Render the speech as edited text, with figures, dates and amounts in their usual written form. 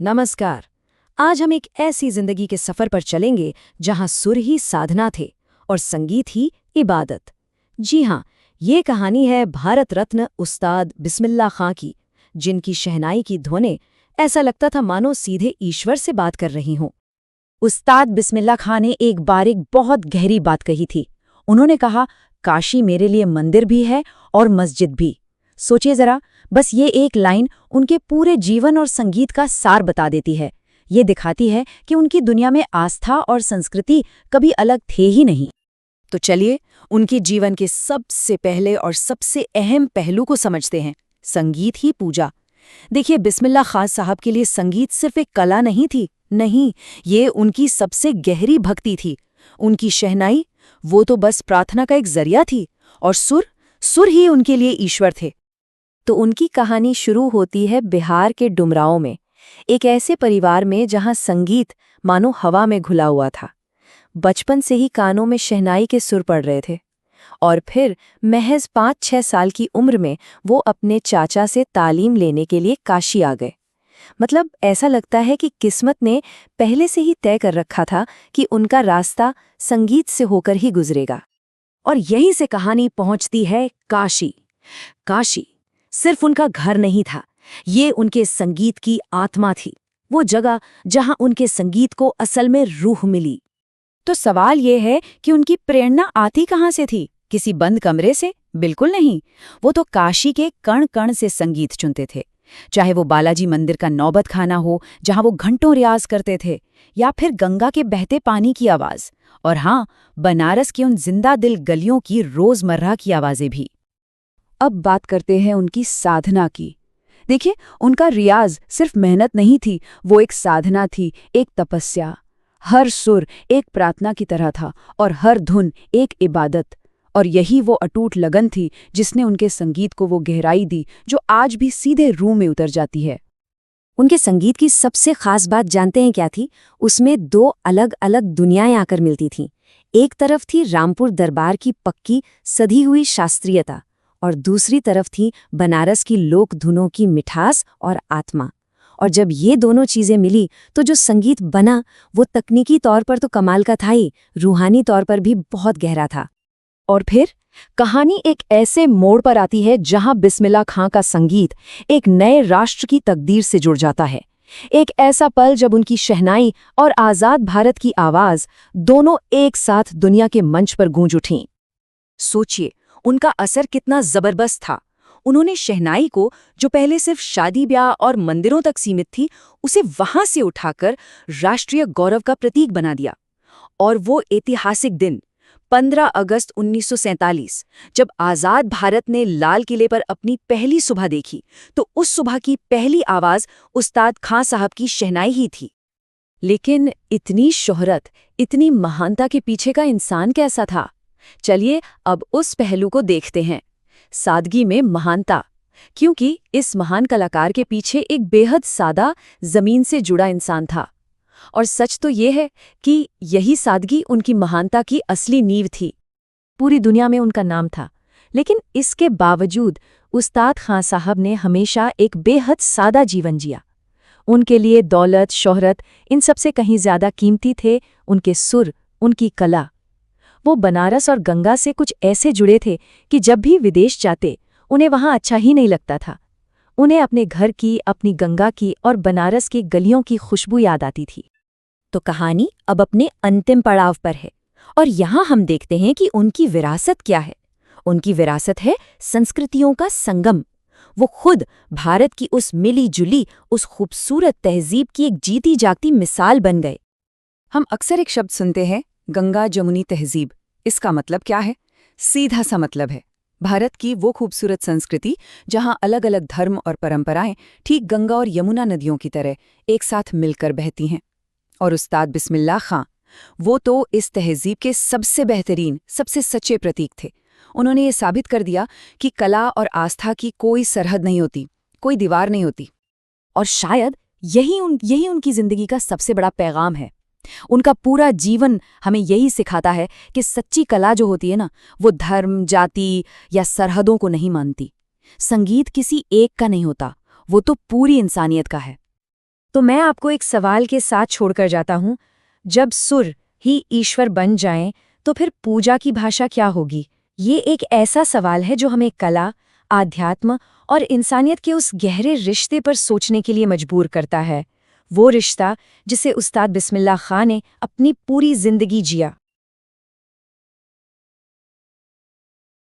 नमस्कार। आज हम एक ऐसी जिंदगी के सफर पर चलेंगे जहां सुर ही साधना थे और संगीत ही इबादत। जी हां, ये कहानी है भारत रत्न उस्ताद बिस्मिल्लाह खां की, जिनकी शहनाई की धुनें ऐसा लगता था मानो सीधे ईश्वर से बात कर रही हों। उस्ताद बिस्मिल्लाह खां ने एक बार एक बहुत गहरी बात कही थी। उन्होंने कहा, काशी मेरे लिए मंदिर भी है और मस्जिद भी। सोचिए जरा, बस ये एक लाइन उनके पूरे जीवन और संगीत का सार बता देती है। ये दिखाती है कि उनकी दुनिया में आस्था और संस्कृति कभी अलग थे ही नहीं। तो चलिए, उनके जीवन के सबसे पहले और सबसे अहम पहलू को समझते हैं, संगीत ही पूजा। देखिए, बिस्मिल्लाह खां साहब के लिए संगीत सिर्फ एक कला नहीं थी, नहीं, ये उनकी सबसे गहरी भक्ति थी। उनकी शहनाई, वो तो बस प्रार्थना का एक जरिया थी, और सुर ही उनके लिए ईश्वर थे। तो उनकी कहानी शुरू होती है बिहार के डुमरांव में, एक ऐसे परिवार में जहां संगीत मानो हवा में घुला हुआ था। बचपन से ही कानों में शहनाई के सुर पड़ रहे थे, और फिर महज 5-6 साल की उम्र में वो अपने चाचा से तालीम लेने के लिए काशी आ गए। मतलब ऐसा लगता है कि किस्मत ने पहले से ही तय कर रखा था कि उनका रास्ता संगीत से होकर ही गुजरेगा। और यहीं से कहानी पहुंचती है काशी। काशी सिर्फ उनका घर नहीं था, ये उनके संगीत की आत्मा थी, वो जगह जहां उनके संगीत को असल में रूह मिली। तो सवाल ये है कि उनकी प्रेरणा आती कहाँ से थी? किसी बंद कमरे से? बिल्कुल नहीं। वो तो काशी के कण कण से संगीत चुनते थे। चाहे वो बालाजी मंदिर का नौबत खाना हो, जहां वो घंटों रियाज करते थे, या फिर गंगा के बहते पानी की आवाज, और हाँ, बनारस की उन जिंदा दिल गलियों की रोजमर्रा की आवाजें भी। अब बात करते हैं उनकी साधना की। देखिए, उनका रियाज सिर्फ मेहनत नहीं थी, वो एक साधना थी, एक तपस्या। हर सुर एक प्रार्थना की तरह था और हर धुन एक इबादत। और यही वो अटूट लगन थी जिसने उनके संगीत को वो गहराई दी जो आज भी सीधे रूह में उतर जाती है। उनके संगीत की सबसे खास बात जानते हैं क्या थी? उसमें 2 अलग अलग दुनियाएं आकर मिलती थीं। एक तरफ थी रामपुर दरबार की पक्की सधी हुई शास्त्रीयता, और दूसरी तरफ थी बनारस की लोक धुनों की मिठास और आत्मा। और जब ये दोनों चीजें मिली तो जो संगीत बना, वो तकनीकी तौर पर तो कमाल का था ही, रूहानी तौर पर भी बहुत गहरा था। और फिर कहानी एक ऐसे मोड़ पर आती है जहां बिस्मिल्लाह खां का संगीत एक नए राष्ट्र की तकदीर से जुड़ जाता है। एक ऐसा पल जब उनकी शहनाई और आजाद भारत की आवाज दोनों एक साथ दुनिया के मंच पर गूंज उठीं। सोचिए, उनका असर कितना जबरदस्त था। उन्होंने शहनाई को, जो पहले सिर्फ शादी ब्याह और मंदिरों तक सीमित थी, उसे वहां से उठाकर राष्ट्रीय गौरव का प्रतीक बना दिया। और वो ऐतिहासिक दिन 15 अगस्त 1947, जब आजाद भारत ने लाल किले पर अपनी पहली सुबह देखी, तो उस सुबह की पहली आवाज उस्ताद खां साहब की शहनाई ही थी। लेकिन इतनी शोहरत, इतनी महानता के पीछे का इंसान कैसा था? चलिए अब उस पहलू को देखते हैं, सादगी में महानता। क्योंकि इस महान कलाकार के पीछे एक बेहद सादा, जमीन से जुड़ा इंसान था। और सच तो ये है कि यही सादगी उनकी महानता की असली नींव थी। पूरी दुनिया में उनका नाम था, लेकिन इसके बावजूद उस्ताद खां साहब ने हमेशा एक बेहद सादा जीवन जिया। उनके लिए दौलत, शोहरत, इन सबसे कहीं ज्यादा कीमती थे उनके सुर, उनकी कला। वो बनारस और गंगा से कुछ ऐसे जुड़े थे कि जब भी विदेश जाते, उन्हें वहां अच्छा ही नहीं लगता था। उन्हें अपने घर की, अपनी गंगा की और बनारस की गलियों की खुशबू याद आती थी। तो कहानी अब अपने अंतिम पड़ाव पर है, और यहाँ हम देखते हैं कि उनकी विरासत क्या है। उनकी विरासत है संस्कृतियों का संगम। वो खुद भारत की उस मिली जुली, उस खूबसूरत तहजीब की एक जीती जागती मिसाल बन गए। हम अक्सर एक शब्द सुनते हैं, गंगा जमुनी तहजीब। इसका मतलब क्या है? सीधा सा मतलब है भारत की वो खूबसूरत संस्कृति जहां अलग अलग धर्म और परंपराएं ठीक गंगा और यमुना नदियों की तरह एक साथ मिलकर बहती हैं। और उस्ताद बिस्मिल्लाह खां, वो तो इस तहजीब के सबसे बेहतरीन, सबसे सच्चे प्रतीक थे। उन्होंने ये साबित कर दिया कि कला और आस्था की कोई सरहद नहीं होती, कोई दीवार नहीं होती। और शायद यही उनकी जिंदगी का सबसे बड़ा पैगाम है। उनका पूरा जीवन हमें यही सिखाता है कि सच्ची कला जो होती है ना, वो धर्म, जाति या सरहदों को नहीं मानती। संगीत किसी एक का नहीं होता, वो तो पूरी इंसानियत का है। तो मैं आपको एक सवाल के साथ छोड़कर जाता हूँ, जब सुर ही ईश्वर बन जाएं, तो फिर पूजा की भाषा क्या होगी? ये एक ऐसा सवाल है जो हमें कला, आध्यात्म और इंसानियत के उस गहरे रिश्ते पर सोचने के लिए मजबूर करता है। वो रिश्ता जिसे उस्ताद बिस्मिल्लाह खां ने अपनी पूरी जिंदगी जिया।